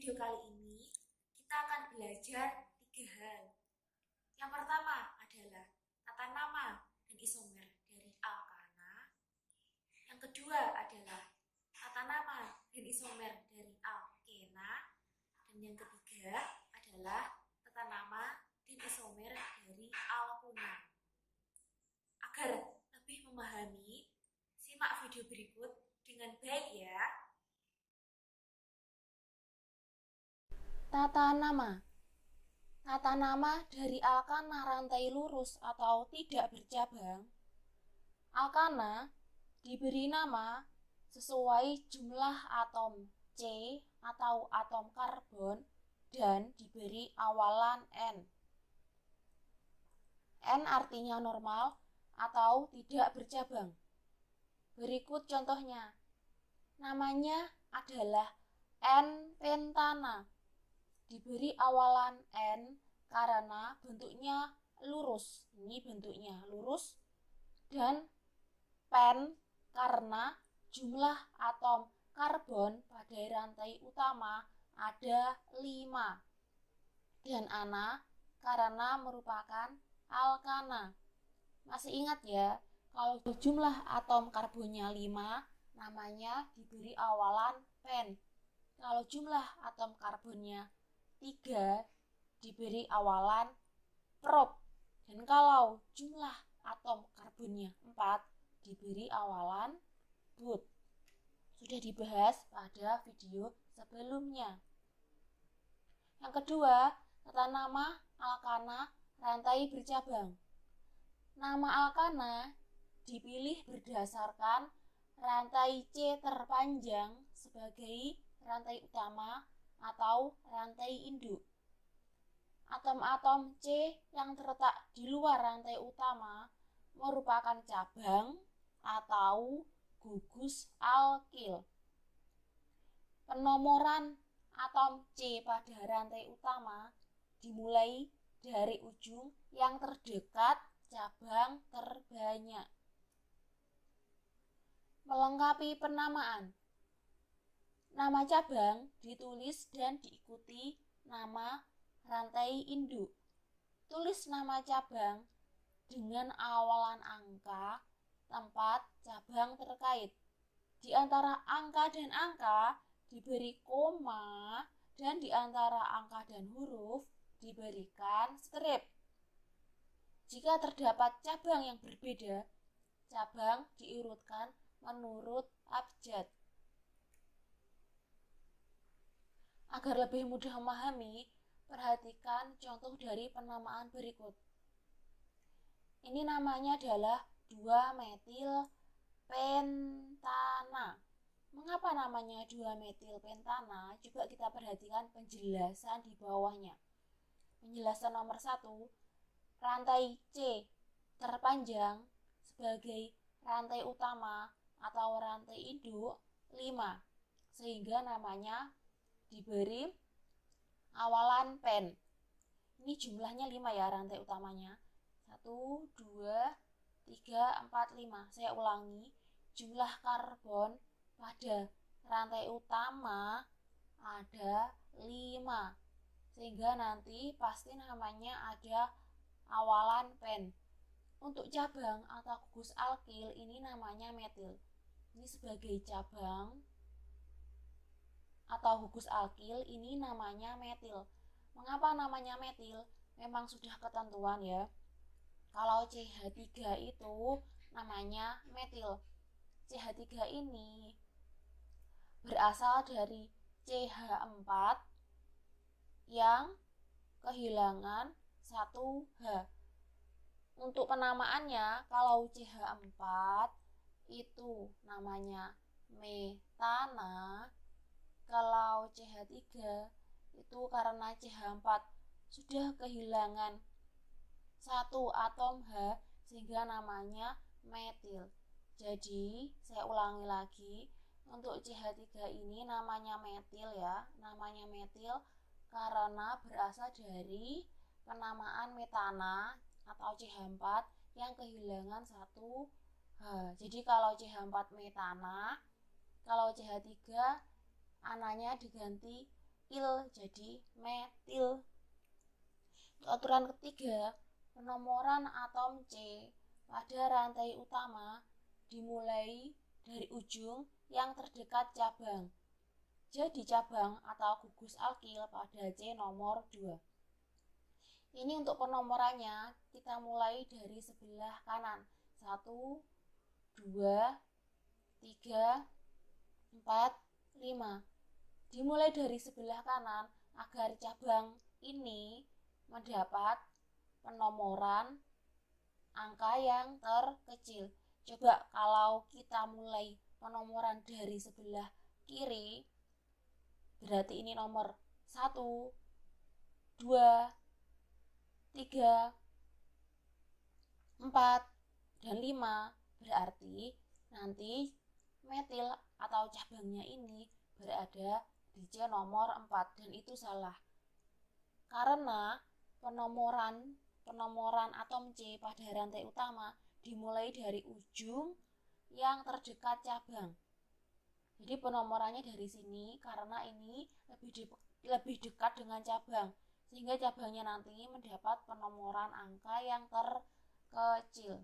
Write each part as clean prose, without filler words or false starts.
video kali ini kita akan belajar 3 hal. Yang pertama adalah tata nama dan isomer dari alkana. Yang kedua adalah tata nama dan isomer dari alkena. Dan yang ketiga adalah tata nama dan isomer dari alkuna. Agar lebih memahami, simak video berikut dengan baik ya. Tata nama. Tata nama dari alkana rantai lurus atau tidak bercabang. Alkana diberi nama sesuai jumlah atom C atau atom karbon dan diberi awalan N. N artinya normal atau tidak bercabang. Berikut contohnya. Namanya adalah N-pentana. Diberi awalan N karena bentuknya lurus. Ini bentuknya lurus. Dan pen karena jumlah atom karbon pada rantai utama ada 5. Dan ana karena merupakan alkana. Masih ingat ya, kalau jumlah atom karbonnya 5, namanya diberi awalan pen. Kalau jumlah atom karbonnya 3, diberi awalan prop. Dan kalau jumlah atom karbonnya 4, diberi awalan but. Sudah dibahas pada video sebelumnya. Yang kedua, tata nama alkana rantai bercabang. Nama alkana dipilih berdasarkan rantai C terpanjang sebagai rantai utama atau rantai induk. Atom-atom C yang terletak di luar rantai utama merupakan cabang atau gugus alkil. Penomoran atom C pada rantai utama dimulai dari ujung yang terdekat cabang terbanyak. Melengkapi penamaan. Nama cabang ditulis dan diikuti nama rantai induk. Tulis nama cabang dengan awalan angka tempat cabang terkait. Di antara angka dan angka diberi koma dan di antara angka dan huruf diberikan strip. Jika terdapat cabang yang berbeda, cabang diurutkan menurut abjad. Agar lebih mudah memahami, perhatikan contoh dari penamaan berikut. Ini namanya adalah 2-metil pentana. Mengapa namanya 2-metil pentana? Coba kita perhatikan penjelasan di bawahnya. Penjelasan nomor 1, rantai C terpanjang sebagai rantai utama atau rantai induk 5, sehingga namanya diberi awalan pen. Ini jumlahnya 5 ya rantai utamanya. 1, 2, 3, 4, 5. Saya ulangi, jumlah karbon pada rantai utama ada 5. Sehingga nanti pasti namanya ada awalan pen. Untuk cabang atau gugus alkil ini namanya metil. Ini sebagai cabang atau gugus alkil ini namanya metil. Mengapa namanya metil? Memang sudah ketentuan ya. Kalau CH3 itu namanya metil. CH3 ini berasal dari CH4 yang kehilangan 1H. Untuk penamaannya, kalau CH4 itu namanya metana. Kalau CH3 itu karena CH4 sudah kehilangan 1 atom H sehingga namanya metil. Jadi saya ulangi lagi, untuk CH3 ini namanya metil ya. Namanya metil karena berasal dari penamaan metana atau CH4 yang kehilangan 1 H. Jadi kalau CH4 metana, kalau CH3 ananya diganti il jadi metil. Untuk aturan ketiga, penomoran atom C pada rantai utama dimulai dari ujung yang terdekat cabang. Jadi cabang atau gugus alkil pada C nomor 2. Ini untuk penomorannya kita mulai dari sebelah kanan. 1, 2, 3, 4, 5. Dimulai dari sebelah kanan agar cabang ini mendapat penomoran angka yang terkecil. Coba kalau kita mulai penomoran dari sebelah kiri, berarti ini nomor 1, 2, 3, 4, dan 5. Berarti nanti metil atau cabangnya ini berada di C nomor 4, dan itu salah. Karena penomoran atom C pada rantai utama dimulai dari ujung yang terdekat cabang. Jadi penomorannya dari sini karena ini lebih dekat dengan cabang, sehingga cabangnya nanti mendapat penomoran angka yang terkecil.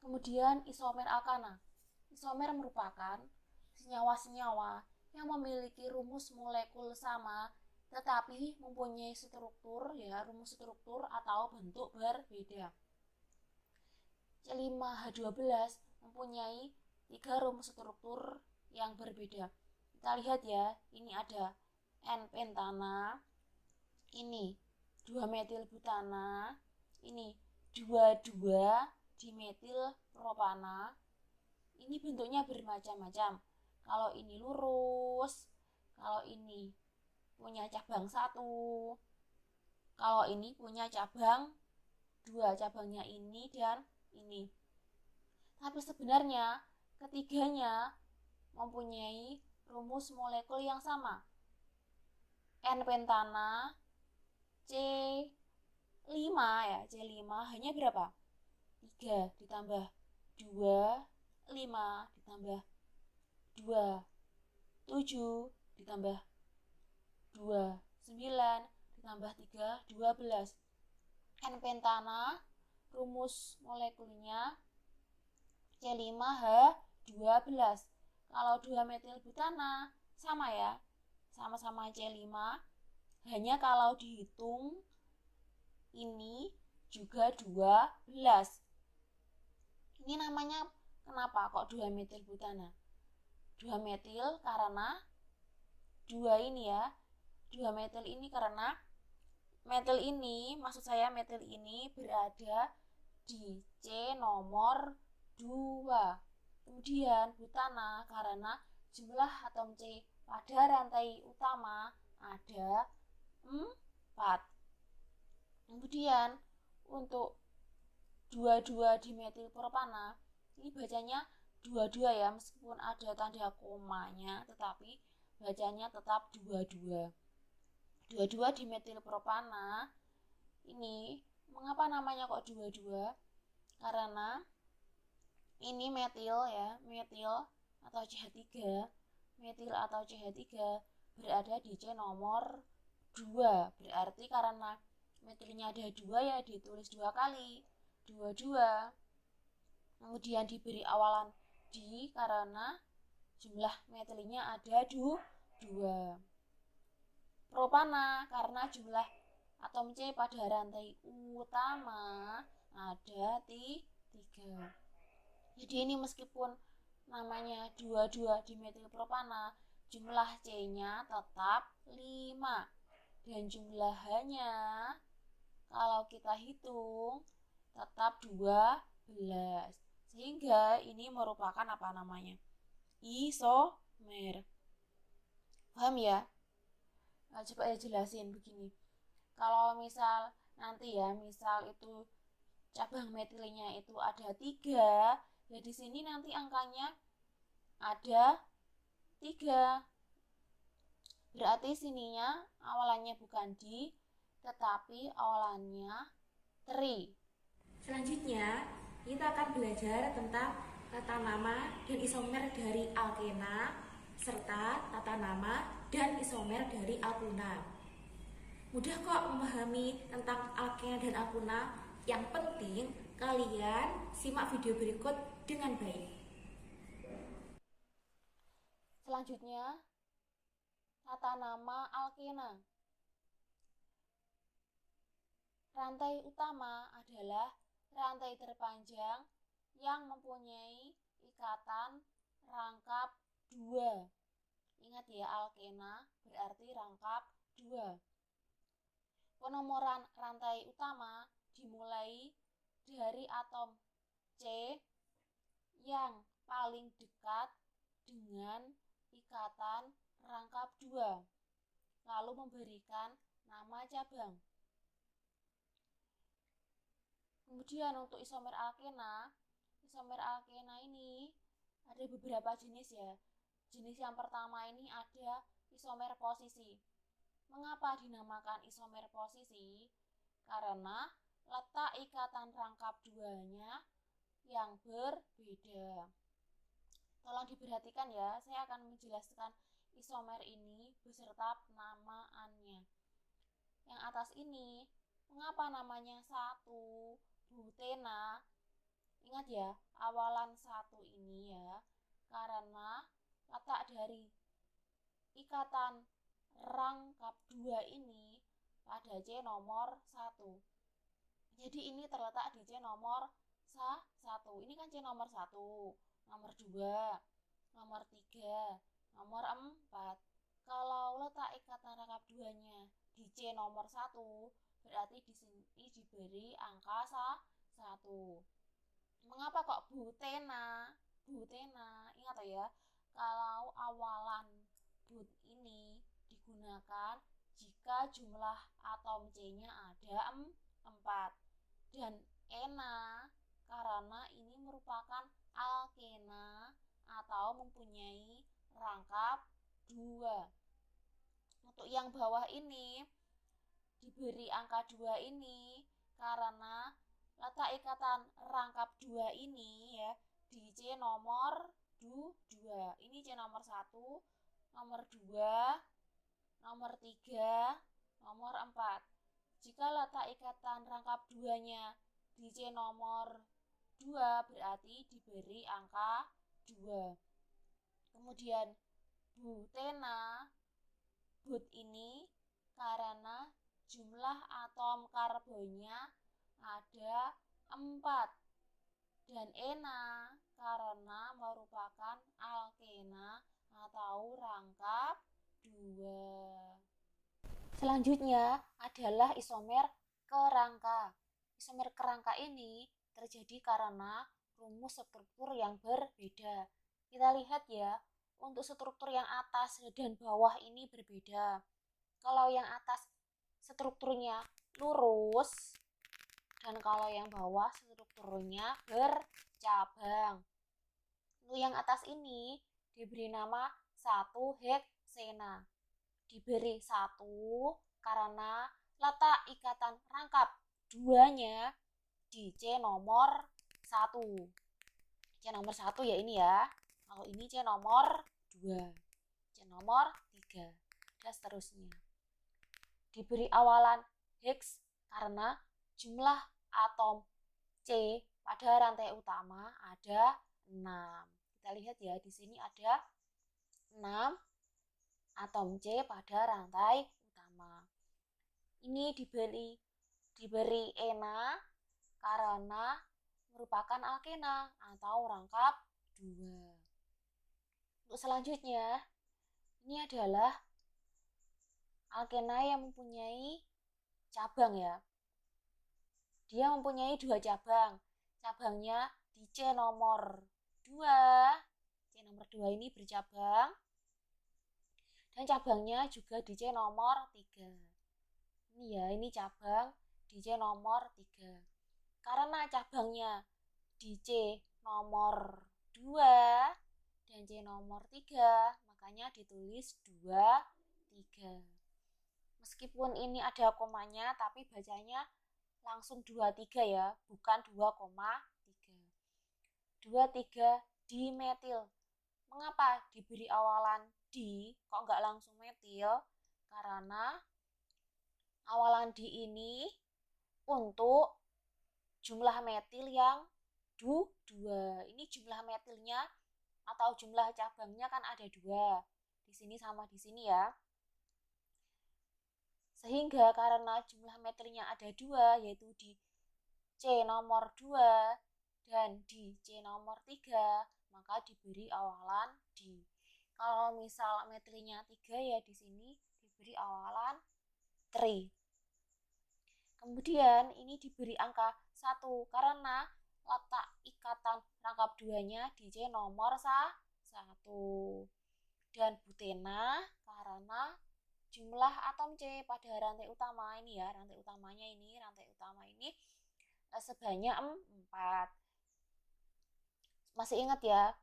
Kemudian isomer alkana. Isomer merupakan senyawa-senyawa yang memiliki rumus molekul sama tetapi mempunyai rumus struktur atau bentuk berbeda. C5H12 mempunyai 3 rumus struktur yang berbeda. Kita lihat ya, ini ada N-pentana, ini 2-metilbutana, ini 2,2-dimetil propana. Ini bentuknya bermacam-macam. Kalau ini lurus, kalau ini punya cabang 1, kalau ini punya cabang 2, cabangnya ini dan ini. Tapi sebenarnya ketiganya mempunyai rumus molekul yang sama. N-pentana C5 ya, C5 hanya berapa? 3 ditambah 2, 5 ditambah 2, 7 ditambah 2, 9 ditambah 3, 12. N-pentana rumus molekulnya C5H12. Kalau 2-metilbutana sama ya, sama-sama C5, hanya kalau dihitung ini juga 12. Ini namanya kenapa kok 2-metilbutana? 2-metil karena 2 ini ya, 2-metil ini karena metil ini, maksud saya metil ini berada di C nomor 2. Kemudian butana karena jumlah atom C pada rantai utama ada 4. Kemudian untuk 2,2-dimetil propana, ini bacanya 22 ya, meskipun ada tanda komanya tetapi bacanya tetap 22. 2,2-dimetil propana ini mengapa namanya kok 22? Karena ini metil ya, metil atau CH3, metil atau CH3 berada di C nomor 2. Berarti karena metilnya ada 2 ya ditulis 2 kali, 22. Kemudian diberi awalan di karena jumlah metilnya ada 2. Propana karena jumlah atom C pada rantai utama ada 3. Jadi ini meskipun namanya 2,2-dimetil propana, jumlah C-nya tetap 5. Dan jumlah H-nya kalau kita hitung tetap 12. Sehingga ini merupakan apa namanya? Isomer. Paham ya? Nah, coba jelasin begini. Kalau misal nanti ya, misal itu cabang metilnya itu ada 3, ya di sini nanti angkanya ada 3. Berarti sininya awalannya bukan di, tetapi awalannya 3. Selanjutnya, kita akan belajar tentang tata nama dan isomer dari alkena, serta tata nama dan isomer dari alkena. Mudah kok memahami tentang alkena dan alkena. Yang penting kalian simak video berikut dengan baik. Selanjutnya, tata nama alkena. Rantai utama adalah rantai terpanjang yang mempunyai ikatan rangkap 2. Ingat ya, alkena berarti rangkap 2. Penomoran rantai utama dimulai dari atom C yang paling dekat dengan ikatan rangkap 2, lalu memberikan nama cabang. Kemudian untuk isomer alkena ini ada beberapa jenis ya. Jenis yang pertama ini ada isomer posisi. Mengapa dinamakan isomer posisi? Karena letak ikatan rangkap 2-nya yang berbeda. Tolong diperhatikan ya, saya akan menjelaskan isomer ini beserta penamaannya. Yang atas ini, mengapa namanya 1 butena? Ingat ya, awalan 1 ini ya, karena letak dari ikatan rangkap 2 ini pada C nomor 1. Jadi ini terletak di C nomor 1. Ini kan C nomor 1, nomor 2, nomor 3, nomor 4. Kalau letak ikatan rangkap 2-nya di C nomor 1, berarti di sini diberi angka 1. Mengapa kok butena? Ingat ya, kalau awalan but ini digunakan jika jumlah atom C-nya ada 4. Dan ena karena ini merupakan alkena atau mempunyai rangkap 2. Untuk yang bawah ini diberi angka 2 ini karena letak ikatan rangkap 2 ini ya di C nomor 2. Ini C nomor 1, nomor 2, nomor 3, nomor 4. Jika letak ikatan rangkap 2-nya di C nomor 2 berarti diberi angka 2. Kemudian butena, but ini karena jumlah atom karbonnya ada 4. Dan ena karena merupakan alkena atau rangkap 2. Selanjutnya adalah isomer kerangka. Isomer kerangka ini terjadi karena rumus struktur yang berbeda. Kita lihat ya, untuk struktur yang atas dan bawah ini berbeda. Kalau yang atas strukturnya lurus, dan kalau yang bawah strukturnya bercabang. Untuk yang atas ini diberi nama 1 heksena. Diberi 1 karena letak ikatan rangkap 2-nya di C nomor 1. C nomor 1 ya ini ya. Kalau ini C nomor 2, C nomor 3, dan seterusnya. Diberi awalan heks karena jumlah atom C pada rantai utama ada 6. Kita lihat ya, di sini ada 6 atom C pada rantai utama. Ini diberi ena karena merupakan alkena atau rangkap 2. Untuk selanjutnya, ini adalah alkena yang mempunyai cabang ya. Dia mempunyai 2 cabang. Cabangnya di C nomor 2. C nomor 2 ini bercabang. Dan cabangnya juga di C nomor 3. Ini ya, ini cabang di C nomor 3. Karena cabangnya di C nomor 2 dan C nomor 3, makanya ditulis 2, 3. Meskipun ini ada komanya, tapi bacanya langsung 2,3 ya, bukan 2,3. 2,3 dimetil. Mengapa diberi awalan di, kok nggak langsung metil? Karena awalan di ini untuk jumlah metil yang 2. Ini jumlah metilnya atau jumlah cabangnya kan ada 2. Di sini sama di sini ya. Sehingga karena jumlah metilnya ada 2, yaitu di C nomor 2 dan di C nomor 3, maka diberi awalan di. Kalau misal metilnya 3 ya di sini diberi awalan 3. Kemudian ini diberi angka 1 karena letak ikatan rangkap 2-nya di C nomor 1. Dan butena karena jumlah atom C pada rantai utama ini ya, rantai utama ini sebanyak 4. Masih ingat ya,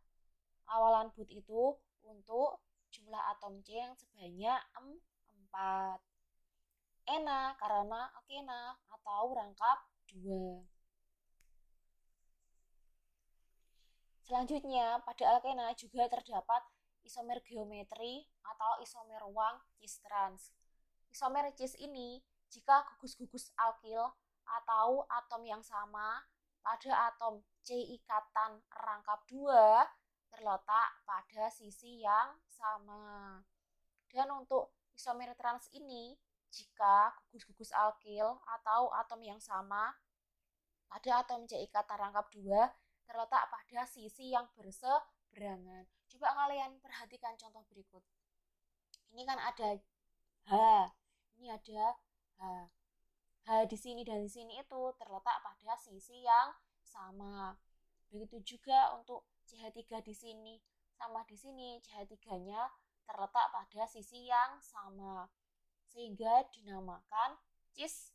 awalan but itu untuk jumlah atom C yang sebanyak 4. Ena karena alkena atau rangkap 2. Selanjutnya, pada alkena juga terdapat isomer geometri atau isomer ruang cis trans. Isomer cis ini jika gugus-gugus alkil atau atom yang sama pada atom C ikatan rangkap 2 terletak pada sisi yang sama. Dan untuk isomer trans ini, jika gugus-gugus alkil atau atom yang sama pada atom C ikatan rangkap 2 terletak pada sisi yang berseberangan. Coba kalian perhatikan contoh berikut. Ini kan ada H, ini ada H. H di sini dan di sini itu terletak pada sisi yang sama. Begitu juga untuk CH3 di sini sama di sini, CH3-nya terletak pada sisi yang sama. Sehingga dinamakan cis.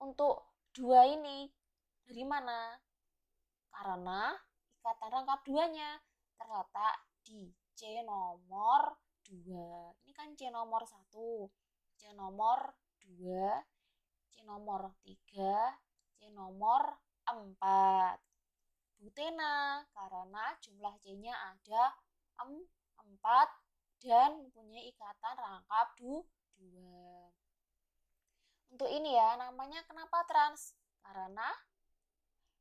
Untuk 2 ini dari mana? Karena ikatan rangkap 2-nya terletak di C nomor 2. Ini kan C nomor 1, C nomor 2, C nomor 3, C nomor 4. Butena karena jumlah C-nya ada 4 dan mempunyai ikatan rangkap 2. Untuk ini ya, namanya kenapa trans? Karena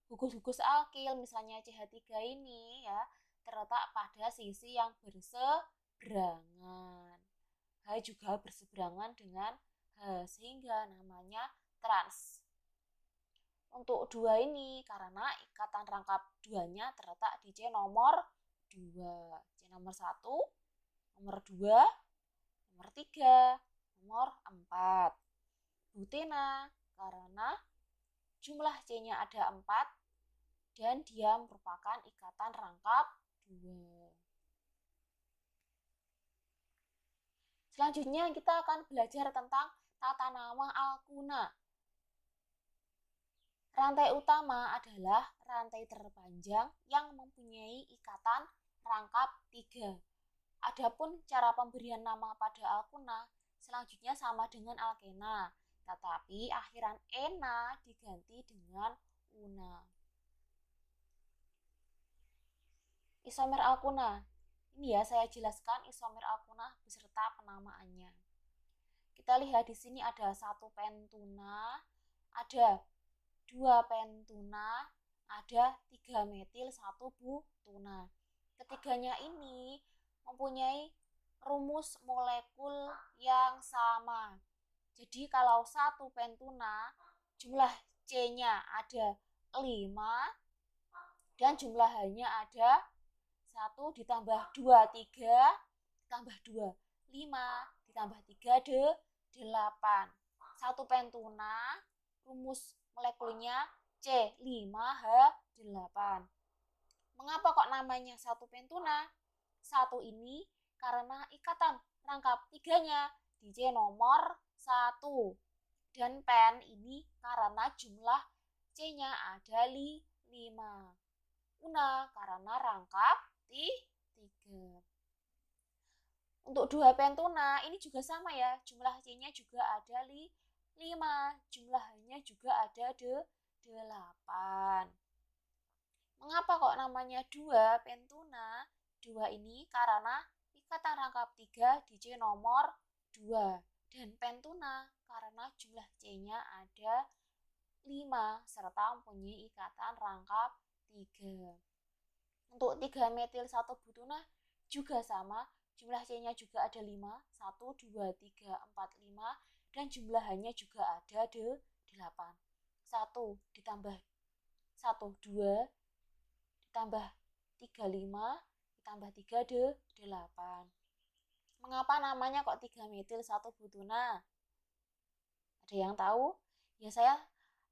gugus-gugus alkil misalnya CH3 ini ya terletak pada sisi yang berseberangan. H juga berseberangan dengan H sehingga namanya trans. Untuk 2 ini karena ikatan rangkap 2-nya terletak di C nomor 2. C nomor 1, nomor 2, nomor 3, nomor 4. Butena karena jumlah C-nya ada 4 dan dia merupakan ikatan rangkap 2. Selanjutnya kita akan belajar tentang tata nama alkuna. Rantai utama adalah rantai terpanjang yang mempunyai ikatan rangkap 3. Adapun cara pemberian nama pada alkuna selanjutnya sama dengan alkena, tetapi akhiran ena diganti dengan una. Isomer alkuna. Ini ya saya jelaskan isomer alkuna beserta penamaannya. Kita lihat di sini ada 1 pentuna, ada 2 pentuna, ada 3 metil, 1 butuna. Ketiganya ini mempunyai rumus molekul yang sama. Jadi kalau 1 pentuna jumlah C-nya ada 5 dan jumlah H-nya ada 1 ditambah 2, 3, ditambah 2, 5, ditambah 3, 8. 1 pentuna, rumus molekulnya C5H8. Mengapa kok namanya 1 pentuna? 1 ini karena ikatan rangkap 3-nya di C nomor 1. Dan pen ini karena jumlah C-nya ada 5. Una karena rangkap 3. Untuk 2 pentuna ini juga sama ya, jumlah C-nya juga ada 5, jumlah H-nya juga ada 8. Mengapa kok namanya 2 pentuna? 2 ini karena ikatan rangkap 3 di C nomor 2. Dan pentuna karena jumlah C-nya ada 5 serta mempunyai ikatan rangkap 3. Untuk 3 metil 1 butuna juga sama, jumlah C-nya juga ada 5, 1, 2, 3, 4, 5, dan jumlahannya juga ada 8. 1 ditambah 1, 2, ditambah 3, 5, ditambah 3, 8. Mengapa namanya kok 3 metil 1 butuna? Ada yang tahu? Ya saya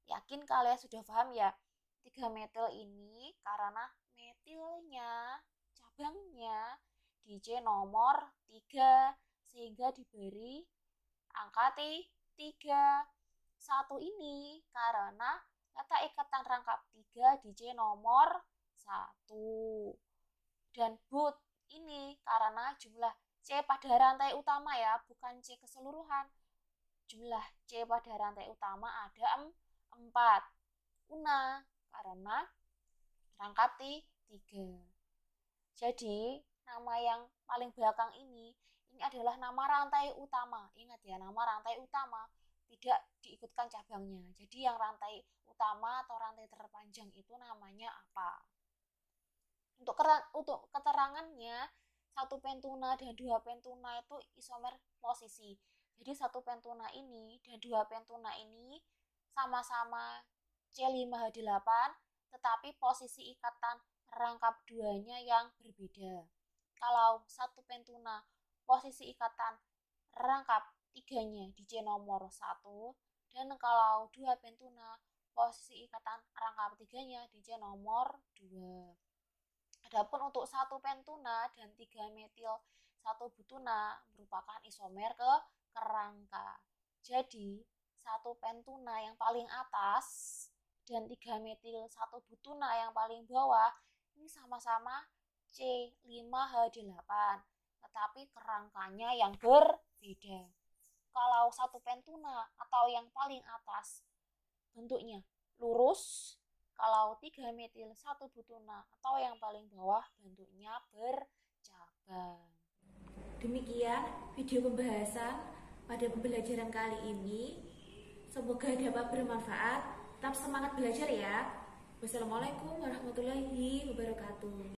yakin kalian sudah paham ya. 3 metil ini karena metilnya, cabangnya di C nomor 3 sehingga diberi angka 3. 1 ini karena letak ikatan rangkap 3 di C nomor 1. Dan but ini karena jumlah C pada rantai utama ya, bukan C keseluruhan. Jumlah C pada rantai utama ada 4. Una karena rangkap 3. Jadi nama yang paling belakang ini adalah nama rantai utama. Ingat ya, nama rantai utama tidak diikutkan cabangnya. Jadi yang rantai utama atau rantai terpanjang itu namanya apa? Untuk keterangannya, 1 pentuna dan 2 pentuna itu isomer posisi. Jadi 1 pentuna ini dan 2 pentuna ini sama-sama C5H8, tetapi posisi ikatan rangkap 2-nya yang berbeda. Kalau 1 pentuna posisi ikatan rangkap 3-nya di C nomor 1, dan kalau 2 pentuna posisi ikatan rangkap 3-nya di C nomor 2. Adapun untuk 1 pentuna dan 3 metil 1 butuna merupakan isomer ke kerangka. Jadi 1 pentuna yang paling atas dan 3 metil 1 butuna yang paling bawah ini sama-sama C5H8, tetapi kerangkanya yang berbeda. Kalau 1 pentuna atau yang paling atas bentuknya lurus, kalau 3 metil 1 butuna atau yang paling bawah bentuknya bercabang. Demikian video pembahasan pada pembelajaran kali ini. Semoga dapat bermanfaat. Tetap semangat belajar ya. Wassalamualaikum warahmatullahi wabarakatuh.